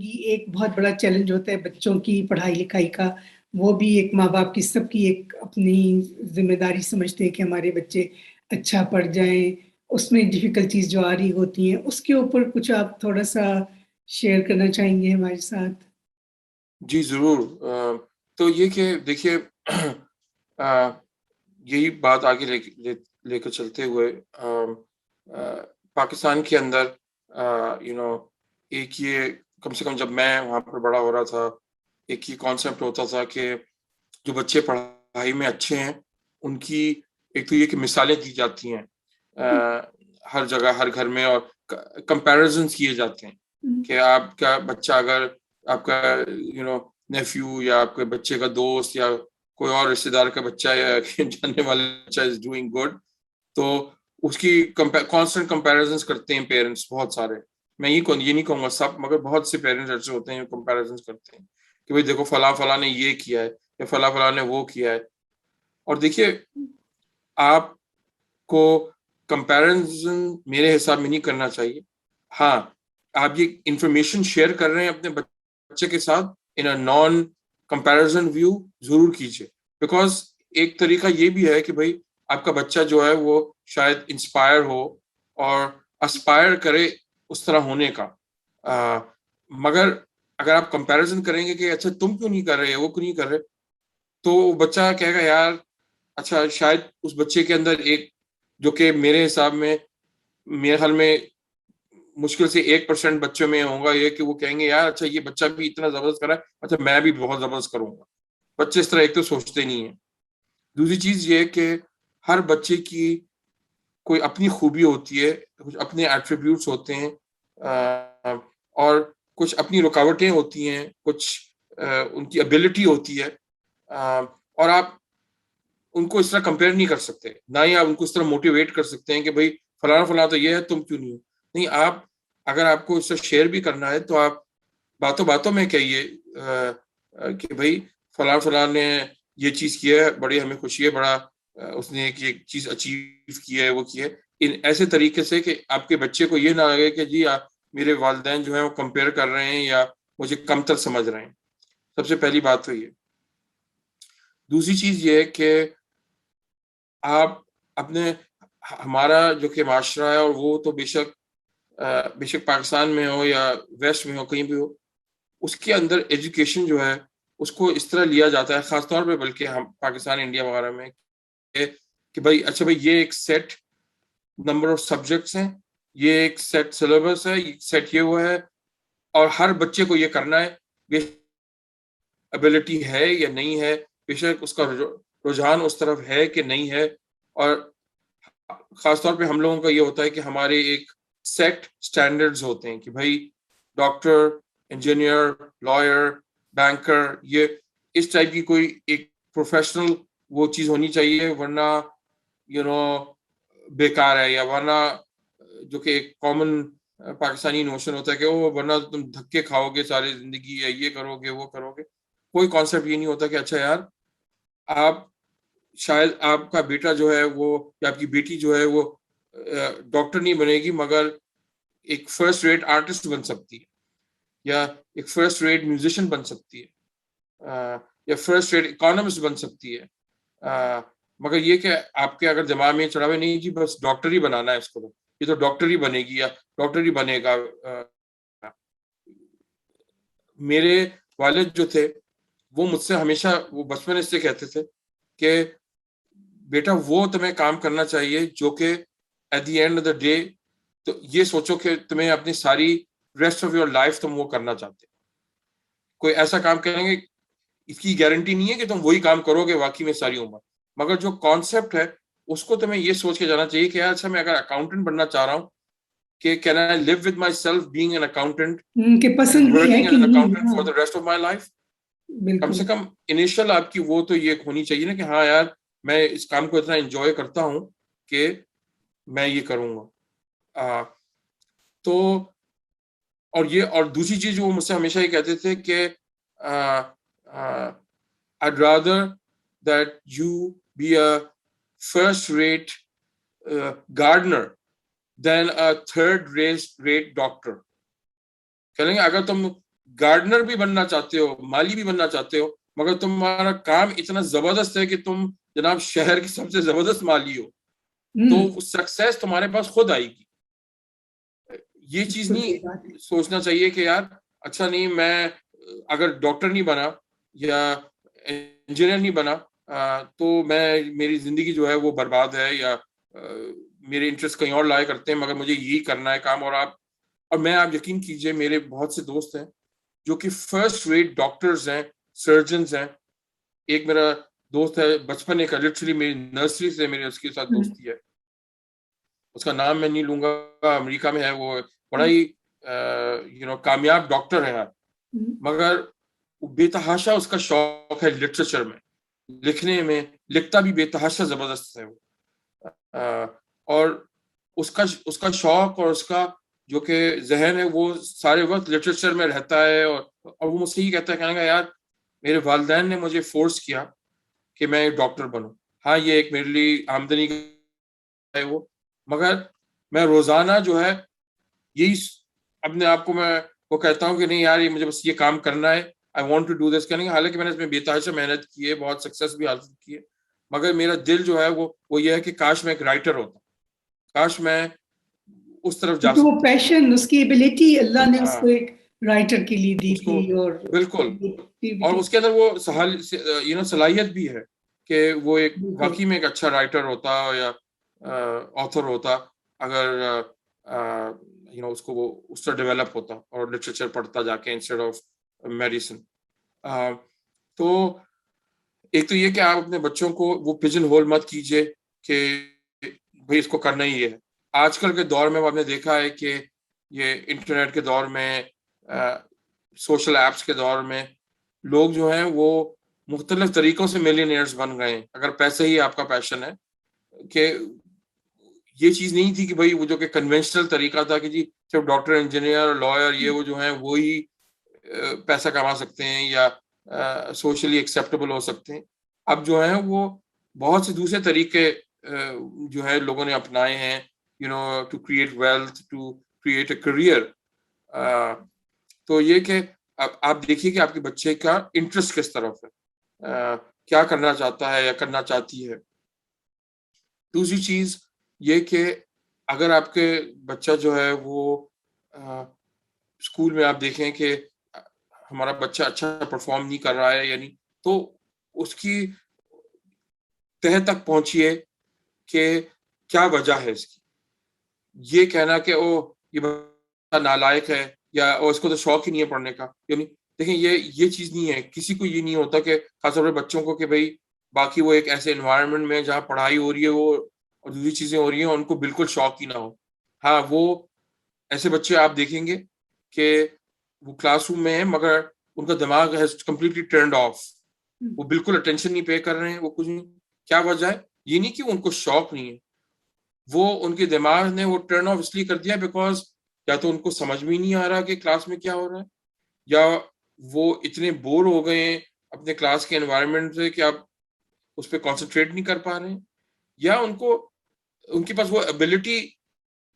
ज़िंदगी एक बहुत बड़ा चैलेंज होता है बच्चों की पढ़ाई-लिखाई का। वो भी एक माँ-बाप की सबकी एक अपनी ज़िम्मेदारी समझते हैं कि हमारे बच्चे अच्छा पढ़ जाएँ, उसमें डिफ़िकल्टीज़ जो आ रही होती हैं, उसके ऊपर कुछ आप थोड़ा-सा शेयर करना चाहेंगे हमारे साथ? जी, ज़रूर। तो ये कि देखिए अ, यही बात आगे लेकर चलते हुए पाकिस्तान के अंदर एक ये कम से कम जब मैं वहाँ पर बड़ा हो रहा था, एक ये कॉन्सेप्ट होता था कि जो बच्चे पढ़ाई में अच्छे हैं, उनकी एक तो ये कि मिसालें दी जाती हैं हर जगह, हर घर में और कंपैरिज़न्स किए जाते हैं हुँ, कि आपका बच्चा अगर आपका नेफ्यू या आपके बच्चे का दोस्त या कोई और रिश्तेदार का बच्चा या जानने वाले बच्चा इज़ डूइंग गुड, तो उसकी कांस्टेंट कंपैरिजंस करते हैं पेरेंट्स बहुत सारे। मैं ये नहीं कहूँगा सब, मगर बहुत से पेरेंट्स ऐसे होते हैं जो कंपैरिजंस करते हैं कि भाई देखो फला-फला ने ये किया है या फला-फला ने वो किया है। और देखिए आपको कंपैरिजन मेरे हिसाब में नहीं करना चाहिए। हाँ, आप ये इन्फॉर्मेशन शेयर कर रहे हैं अपने बच्चे के साथ इन अ नॉन कंपैरिजन व्यू ज़रूर कीजिए। बिकॉज़ एक तरीका ये भी है कि भई आपका बच्चा जो है वो शायद इंस्पायर हो और एस्पायर करे उस तरह होने का। मगर अगर आप कंपैरिजन करेंगे कि अच्छा तुम क्यों नहीं कर रहे, वो क्यों नहीं कर रहे, तो बच्चा कहेगा यार अच्छा शायद उस बच्चे के अंदर एक जो कि मेरे हिसाब में मेरे ख्याल में मुश्किल से 1% बच्चों में होगा ये कि वो कहेंगे यार अच्छा ये बच्चा भी इतना ज़बरदस्त कर रहा है, अच्छा मैं भी बहुत ज़बरदस्त करूँगा। बच्चे इस तरह एक तो सोचते नहीं हैं। दूसरी चीज़ ये है कि हर बच्चे की कोई अपनी खूबी होती है, कुछ अपने एट्रिब्यूट्स होते हैं और कुछ अपनी रुकावटें होती हैं, कुछ उनकी एबिलिटी होती है और आप उनको इस तरह कंपेयर नहीं कर सकते। ना ही आप उनको इस तरह मोटिवेट कर सकते हैं कि भई फलाना-फलाना तो ये है, तुम क्यों नहीं हो? नहीं, आप अगर आपको इससे शेयर भी करना है तो आप बातों-बातों में कहिए कि भई फलाना-फलाना ने ये चीज़ की है, बड़ी हमें खुशी है, बड़ा उसने एक चीज़ अचीव की है, वो की है। इन ऐसे तरीके से कि आपके बच्चे को ये ना लगे कि जी मेरे वालिदैन जो हैं वो कंपेयर कर रहे हैं या मुझे कमतर समझ रहे हैं। सबसे पहली बात तो ये। दूसरी चीज़ ये है कि आप अपने हमारा जो कि माशरा है और वो तो बेशक पाकिस्तान में हो या वेस्ट में हो, कहीं भी हो, उसके अंदर एजुकेशन जो है, उसको इस तरह लिया जाता है, ख़ास तौर पे बल्कि हम पाकिस्तान, इंडिया वगैरह में कि भई अच्छा भई ये एक सेट नंबर ऑफ सब्जेक्ट्स हैं, ये एक सेट सिलेबस है, ये सेट ये वो है और हर बच्चे को ये करना है। बेशक एबिलिटी है या नहीं है, बेशक उसका रुझान उस तरफ है कि नहीं है और खास तौर पे हम लोगों का ये होता है कि हमारे एक सेट स्टैंडर्ड्स होते हैं कि भाई डॉक्टर, इंजीनियर, लॉयर, बैंकर, ये इस टाइप की कोई एक प्रोफेशनल वो चीज़ होनी चाहिए, वरना यू नो बेकार है, या वरना जो कि एक कॉमन पाकिस्तानी नोशन होता है कि ओ वरना तुम धक्के खाओगे सारी ज़िंदगी या ये करोगे, वो करोगे। कोई कॉन्सेप्ट ये नहीं होता कि अच्छा यार आप शायद आपका बेटा जो है वो या आपकी बेटी जो है वो डॉक्टर नहीं बनेगी, मगर एक फर्स्ट रेट आर्टिस्ट बन सकती है या एक फर्स्ट रेट म्यूजिशियन बन सकती है या फर्स्ट रेट इकोनॉमिस्ट बन सकती है। मगर ये कि आपके अगर दिमाग में चढ़ा हुआ नहीं जी बस डॉक्टर ही बनाना है इसको, तो ये तो डॉक्टर ही बनेगी या डॉक्टर ही बनेगा। मेरे वालिद जो थे वो मुझसे हमेशा वो बचपन से कहते थे कि बेटा वो तुम्हें काम करना चाहिए जो कि at the end of the day तो ये सोचो कि तुम्हें अपनी सारी रेस्ट ऑफ योर लाइफ तुम वो करना चाहते हो। कोई ऐसा काम करेंगे, इसकी गारंटी नहीं है कि तुम वही काम करोगे वाकई में सारी उम्र, मगर जो कॉन्सेप्ट है उसको तुम्हें ये सोच के जाना चाहिए कि यार अच्छा मैं अगर अकाउंटेंट बनना चाह रहा हूँ कि can I live with myself being an accountant कि एंड पसंद भी है वर्किंग कि एज एन नहीं? अकाउंटेंट हाँ, for the rest of my life. कम से बिल्कुल। कम इनिशियल आपकी वो तो ये होनी चाहिए ना कि हाँ यार मैं इस काम को इतना एंजॉय करता हूँ कि मैं ये करूँगा। तो और दूसरी चीज़ वो मुझसे हमेशा ये कहते थे कि I'd rather that you be a first rate gardener than a third rate doctor। कहेंगे अगर तुम गार्डनर भी बनना चाहते हो, माली भी बनना चाहते हो, मगर तुम्हारा काम इतना जबरदस्त है कि तुम जनाब शहर के सबसे जबरदस्त माली हो, तो सक्सेस तुम्हारे पास खुद आएगी। ये चीज बिल्कुल नहीं सही बात है। सोचना चाहिए कि यार अच्छा नहीं, मैं अगर डॉक्टर नहीं बना या इंजीनियर नहीं बना तो मैं, मेरी जिंदगी जो है वो बर्बाद है, या मेरे इंटरेस्ट कहीं और लाया करते हैं, मगर मुझे यही करना है काम। आप यकीन कीजिए, मेरे बहुत से दोस्त हैं जो कि फर्स्ट रेट डॉक्टर्स हैं, सर्जन्स हैं। एक मेरा दोस्त है बचपन का, लिटरली मेरी नर्सरी से मेरे उसके साथ हम्म, दोस्ती है, उसका नाम मैं नहीं लूंगा, अमेरिका में है वो, बड़ा हम्म, ही कामयाब डॉक्टर है यार। हम्म, मगर बेतहाशा उसका शौक है लिटरेचर में, लिखने में, लिखता भी बेतहाशा जबरदस्त है वो। और उसका उसका शौक और उसका जो कि जहन है वो सारे वक्त लिटरेचर में रहता है। और वो मुझसे ही कहता है, कहना यार मेरे वालिदैन ने मुझे फोर्स किया कि मैं डॉक्टर बनूं। हाँ, ये एक मेरे लिए आमदनी है वो, मगर मैं रोजाना जो है यही अपने आप को मैं वो कहता हूँ कि नहीं यार, ये मुझे बस ये काम करना है, I want to do this करने। हालांकि मैंने इसमें बेतहाशा मेहनत की है, बहुत सक्सेस भी हासिल की है, मगर मेरा दिल जो है वो ये है कि काश मैं एक राइटर होता, काश मैं उस तरफ जा क्योंकि वो सकता। पैशन, उसकी एबिलिटी अल्लाह ने उसको हाँ, एक राइटर के लिए दी उसको थी, और बिल्कुल, और क्रिएटिविटी। उसके अंदर वो सलाहियत भी है कि वो एक बिल्कुल। वाकई में एक अच्छा राइटर होता या ऑथर होता, अगर उसको वो उस तरह डेवलप होता और लिटरेचर पढ़ता जाके इंस्टेड ऑफ मेडिसिन। तो एक तो ये कि आप अपने बच्चों को वो पिजन होल मत कीजिए कि भाई इसको करना ही है। आजकल के दौर में आपने देखा है कि ये इंटरनेट के दौर में, सोशल एप्स के दौर में, लोग जो हैं वो मुख्तलिफ तरीकों से मिलियनियर्स बन गए हैं, अगर पैसे ही आपका पैशन है। कि ये चीज नहीं थी कि भाई वो जो कि कन्वेंशनल तरीका था कि जी सिर्फ डॉक्टर, इंजीनियर, लॉयर, ये वो जो हैं वो ही पैसा कमा सकते हैं या सोशली एक्सेप्टेबल हो सकते हैं। अब जो है वो बहुत से दूसरे तरीके जो है लोगों ने अपनाए हैं, to create wealth, to create a career. तो ये कि आप देखिए कि आपके बच्चे का इंटरेस्ट किस तरफ है, क्या करना चाहता है या करना चाहती है। दूसरी चीज ये कि अगर आपके बच्चा जो है वो स्कूल में आप देखें कि हमारा बच्चा अच्छा परफॉर्म नहीं कर रहा है, यानी तो उसकी तह तक पहुंचिए कि क्या वजह है इसकी। ये कहना कि ओ ये बच्चा नालायक है या ओ इसको तो शौक ही नहीं है पढ़ने का, यानी देखें ये चीज नहीं है। किसी को ये नहीं होता कि खासतौर पर बच्चों को कि भाई बाकी वो एक ऐसे एनवायरनमेंट में जहाँ पढ़ाई हो रही है वो और दूसरी चीजें हो रही हैं उनको बिल्कुल शौक ही ना हो। हाँ, वो ऐसे बच्चे आप देखेंगे कि वो क्लासरूम में है मगर उनका दिमाग है कम्प्लीटली टर्न्ड ऑफ, वो बिल्कुल अटेंशन नहीं पे कर रहे हैं, वो कुछ नहीं। क्या वजह है? ये नहीं कि उनको शौक नहीं है, वो उनके दिमाग ने वो टर्न ऑफ इसलिए कर दिया बिकॉज या तो उनको समझ में नहीं आ रहा कि क्लास में क्या हो रहा है, या वो इतने बोर हो गए हैं अपने क्लास के एनवायरनमेंट से कि आप उस पर कॉन्सेंट्रेट नहीं कर पा रहे हैं, या उनको उनके पास वो एबिलिटी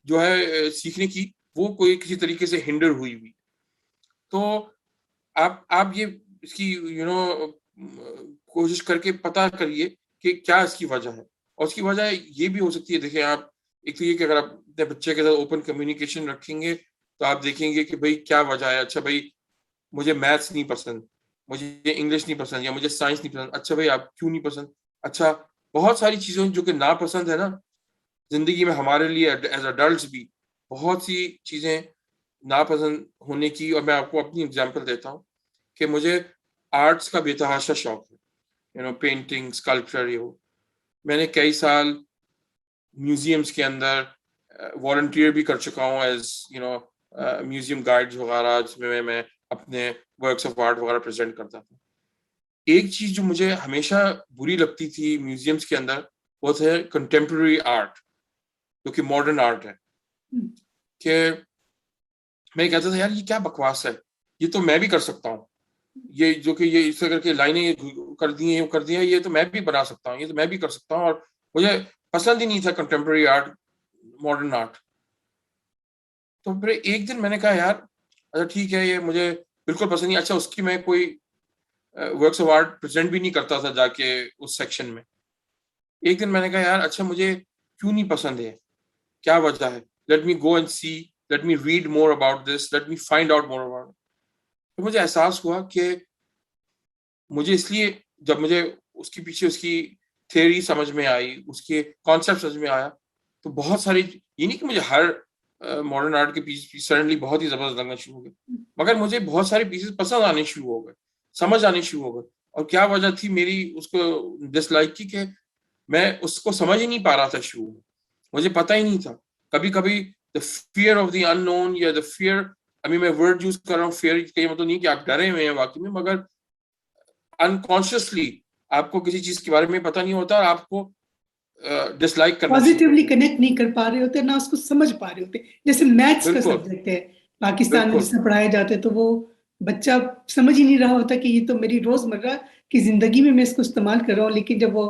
जो है सीखने की वो कोई किसी तरीके से हिंडर हुई हुई। तो आप ये इसकी कोशिश करके पता करिए कि क्या इसकी वजह है। और उसकी वजह ये भी हो सकती है, देखिए आप, एक तो ये कि अगर आप अपने बच्चे के साथ ओपन कम्युनिकेशन रखेंगे तो आप देखेंगे कि भाई क्या वजह है। अच्छा भाई मुझे मैथ्स नहीं पसंद, मुझे इंग्लिश नहीं पसंद, या मुझे साइंस नहीं पसंद। अच्छा भाई आप क्यों नहीं पसंद? अच्छा, बहुत सारी चीजें जो कि नापसंद है ना जिंदगी में हमारे लिए एज अडल्ट भी, बहुत सी चीजें नापसंद होने की। और मैं आपको अपनी एग्जांपल देता हूँ कि मुझे आर्ट्स का बेतहाशा शौक है, पेंटिंग, स्कल्पचर, ये वो। मैंने कई साल म्यूजियम्स के अंदर वॉलंटियर भी कर चुका हूँ एज म्यूजियम गाइड्स वगैरह, जिसमें मैं अपने वर्क्स ऑफ आर्ट वगैरह प्रेजेंट करता था। एक चीज जो मुझे हमेशा बुरी लगती थी म्यूजियम्स के अंदर, वो थे कंटेम्प्रेरी आर्ट, जो कि मॉडर्न आर्ट है। कि मैं कहता था यार ये क्या बकवास है, ये तो मैं भी कर सकता हूँ, ये जो कि ये इस करके लाइनें ये कर दी हैं, ये तो मैं भी बना सकता हूँ, ये तो मैं भी कर सकता हूँ। और मुझे पसंद ही नहीं था कंटेम्प्रेरी आर्ट, मॉडर्न आर्ट। तो फिर एक दिन मैंने कहा यार अच्छा ठीक है, ये मुझे बिल्कुल पसंद नहीं। अच्छा, उसकी मैं कोई वर्क्स ऑफ आर्ट प्रेजेंट भी नहीं करता था जाके उस सेक्शन में। एक दिन मैंने कहा यार अच्छा मुझे क्यों नहीं पसंद है, क्या वजह है, let me go and see, let me read more about this, let me find out more about. तो मुझे एहसास हुआ कि मुझे इसलिए, जब मुझे उसके पीछे उसकी थ्योरी समझ में आई, उसके कॉन्सेप्ट समझ में आया, तो बहुत सारी, ये नहीं कि मुझे हर मॉडर्न आर्ट के पीस सडनली बहुत ही जबरदस्त लगना शुरू हो गए, मगर मुझे बहुत सारे पीसेस पसंद आने शुरू हो गए, समझ आने शुरू हो गए। और क्या वजह थी मेरी उसको डिसलाइक की, कि मैं उसको समझ ही नहीं पा रहा था शुरू में, मुझे पता ही नहीं था। कभी कभी the fear of the unknown, या द फियर, अभी मैं वर्ड यूज कर रहा हूँ फियर, कहीं मतलब नहीं कि आप डरे हुए हैं वाकई में, मगर अनकॉन्शियसली आपको किसी चीज के बारे में पता नहीं होता और आपको डिसलाइक करना शुरू पॉजिटिवली होता है। कनेक्ट नहीं कर पा रहे होते, ना उसको समझ पा रहे होते। जैसे मैथ्स का बिल्कुल सब्जेक्ट है, पाकिस्तान में बिल्कुल जिससे पढ़ाए जाते हैं, तो वो बच्चा समझ ही नहीं रहा होता कि ये तो मेरी रोजमर्रा की जिंदगी में मैं इसको इस्तेमाल कर रहा हूँ। लेकिन जब वो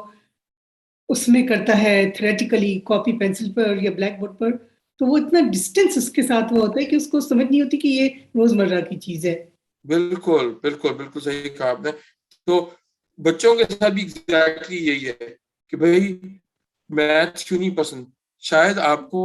उसमें करता है थ्योरेटिकली कॉपी पेंसिल पर या ब्लैक बोर्ड पर, तो वो इतना डिस्टेंस उसके साथ वो होता है कि उसको समझ नहीं होती कि ये रोजमर्रा की चीज है। बिल्कुल बिल्कुल बिल्कुल सही कहा आपने। तो बच्चों के साथ भी एग्जैक्टली यही है कि भाई मैथ्स क्यों नहीं पसंद, शायद आपको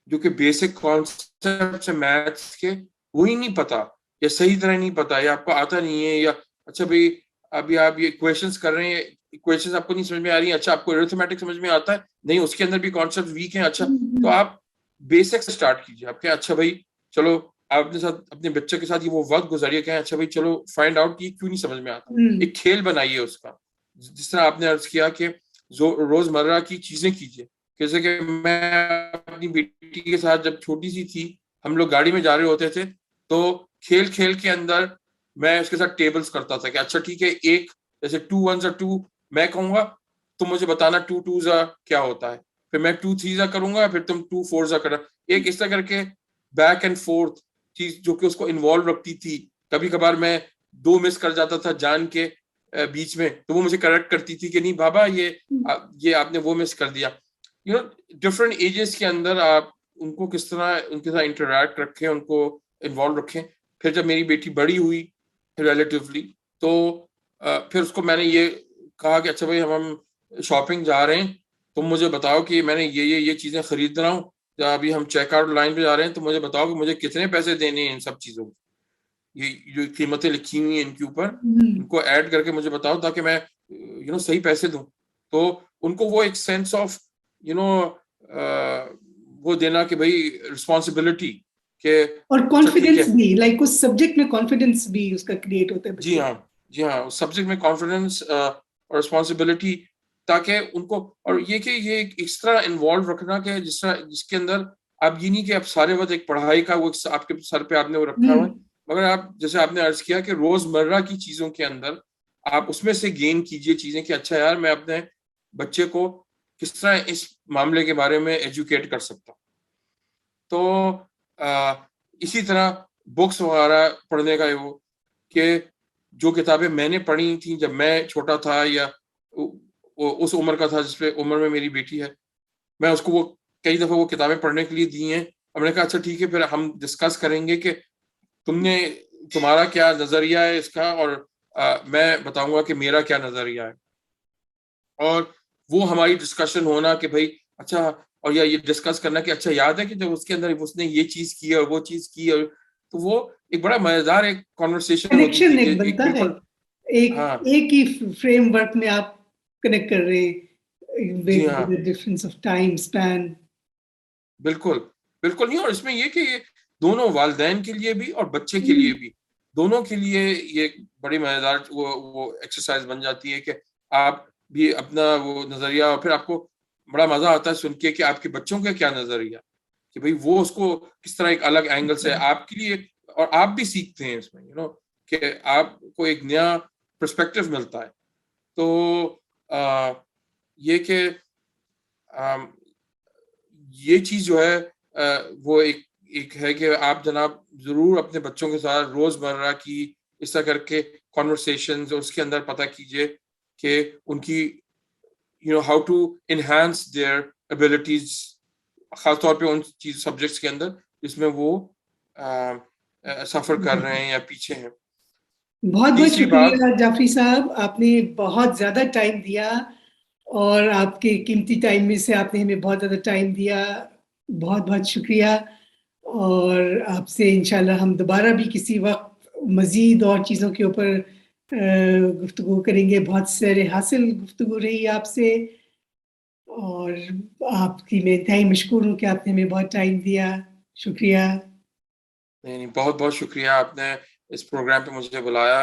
जो कि बेसिक कॉन्सेप्ट है मैथ्स के वो ही नहीं पता, या सही तरह नहीं पता, या आपको आता नहीं है, या अच्छा भाई अभी आप ये इक्वेशंस कर रहे हैं, इक्वेशंस आपको नहीं समझ में आ रही है, अच्छा आपको अरिथमेटिक समझ में आता है, नहीं उसके अंदर भी कॉन्सेप्ट वीक है, अच्छा तो आप बेसिक से स्टार्ट कीजिए। आपके अच्छा भाई चलो, आप अपने साथ अपने बच्चे के साथ ये वो वक्त गुजारिए, कहें अच्छा भाई चलो फाइंड आउट कि क्यों नहीं समझ में आता, एक खेल बनाइए उसका। जिस तरह आपने अर्ज किया कि जो रोजमर्रा की चीजें कीजिए, जैसे कि मैं अपनी बेटी के साथ जब छोटी सी थी, हम लोग गाड़ी में जा रहे होते थे, तो खेल खेल के अंदर मैं उसके साथ टेबल्स करता था कि अच्छा ठीक है, एक जैसे 2 1 2 मैं कहूंगा, तुम मुझे बताना 2 2 क्या होता है, फिर मैं 2 3 करूंगा, फिर तुम 2 4 करना, एक इस तरह करके बैक एंड फोर्थ चीज जो कि उसको इन्वॉल्व रखती थी। कभी कभार मैं 2 मिस कर जाता था जान के बीच में, तो वो मुझे करेक्ट करती थी कि नहीं बाबा ये आपने वो मिस कर दिया। यू नो, डिफरेंट एजेस के अंदर आप उनको किस तरह उनके साथ इंटरेक्ट रखें, उनको इन्वॉल्व रखें। फिर जब मेरी बेटी बड़ी हुई रिलेटिवली, तो फिर उसको मैंने ये कहा कि अच्छा भाई हम शॉपिंग जा रहे हैं, तुम मुझे बताओ कि मैंने ये चीजें खरीद रहा हूँ, अभी हम चेकआउट लाइन पे जा रहे हैं, तो मुझे बताओ कि मुझे कितने पैसे देने हैं इन सब चीजों को, ये जो कीमतें लिखी हुई हैं इनके ऊपर, इनको ऐड करके मुझे बताओ ताकि मैं सही पैसे दूं। तो उनको वो एक सेंस ऑफ यू नो वो देना कि भाई रिस्पॉन्सिबिलिटी के, और अच्छा ठीक है, कॉन्फिडेंस भी, लाइक उस सब्जेक्ट में कॉन्फिडेंस भी उसका क्रिएट होता है जी बच्चे को। हाँ जी हाँ, उस सब्जेक्ट में कॉन्फिडेंस और रिस्पॉन्सिबिलिटी, ताकि उनको, और ये कि ये एक इस तरह इन्वॉल्व रखना कि जिस तरह जिसके अंदर आप ये नहीं कि आप सारे वक्त एक पढ़ाई का वो आपके सर पे आपने वो रखा हुआ है, मगर आप जैसे आपने अर्ज किया कि रोजमर्रा की चीजों के अंदर आप उसमें से गेन कीजिए चीजें कि अच्छा यार मैं अपने बच्चे को किस तरह इस मामले के बारे में एजुकेट कर सकता हूँ। तो इसी तरह बुक्स वगैरह पढ़ने का वो कि जो किताबें मैंने पढ़ी थी जब मैं छोटा था, या उस उम्र का था जिसपे उम्र में मेरी बेटी है, मैं उसको वो कई दफा वो किताबें पढ़ने के लिए दी हैं। हमने कहा अच्छा ठीक है, फिर हम डिस्कस करेंगे कि तुम्हारा क्या नजरिया है इसका, और मैं बताऊंगा कि मेरा क्या नजरिया है। और वो हमारी डिस्कशन होना कि भाई अच्छा, और या ये डिस्कस करना कि अच्छा याद है कि जब उसके अंदर उसने ये चीज की और वो चीज की, और तो वो एक बड़ा मजेदार एक कॉन्वर्सेशन होती थी कनेक्शन कि एक एक बनता है, बिल्कुल, हाँ एक ही फ्रेमवर्क में आप कनेक्ट कर रहे हैं जी विद हाँ डिफरेंस ऑफ टाइम स्पैन। बिल्कुल बिल्कुल नहीं। और इसमें ये कि ये दोनों वालिदैन के लिए भी और बच्चे के लिए भी, दोनों के लिए ये बड़ी मजेदार वो एक्सरसाइज बन जाती है कि आप भी अपना वो नजरिया, और फिर आपको बड़ा मजा आता है सुन के कि आपके बच्चों का क्या नजरिया, कि भाई वो उसको किस तरह एक अलग एंगल से आपके लिए, और आप भी सीखते हैं इसमें कि आपको एक नया पर्सपेक्टिव मिलता है। तो ये कि ये चीज जो है वो एक एक है कि आप जनाब जरूर अपने बच्चों के साथ रोजमर्रा की इस तरह करके कॉन्वर्सेशंस और उसके अंदर पता कीजिए कि उनकी how to enhance their abilities, खासतौर पे उन चीज सब्जेक्ट्स के अंदर जिसमें वो सफर कर रहे हैं या पीछे हैं। बहुत बहुत तीसरी बात, शुक्रिया जाफरी साहब, आपने बहुत ज्यादा टाइम दिया और आपके कीमती टाइम में से आपने हमें बहुत ज्यादा टाइम दिया, बहुत बहुत शुक्रिया। और आपसे इंशाल्लाह हम दोबारा भी किसी वक्त मजीद और चीज़ों के ऊपर गुफ्तगू करेंगे। बहुत सारे हासिल गुफ्तगू रही आपसे और आपकी मैं इंतहाई मशकूर हूँ कि आपने हमें बहुत टाइम दिया। शुक्रिया। नहीं बहुत बहुत शुक्रिया, आपने इस प्रोग्राम पे मुझे बुलाया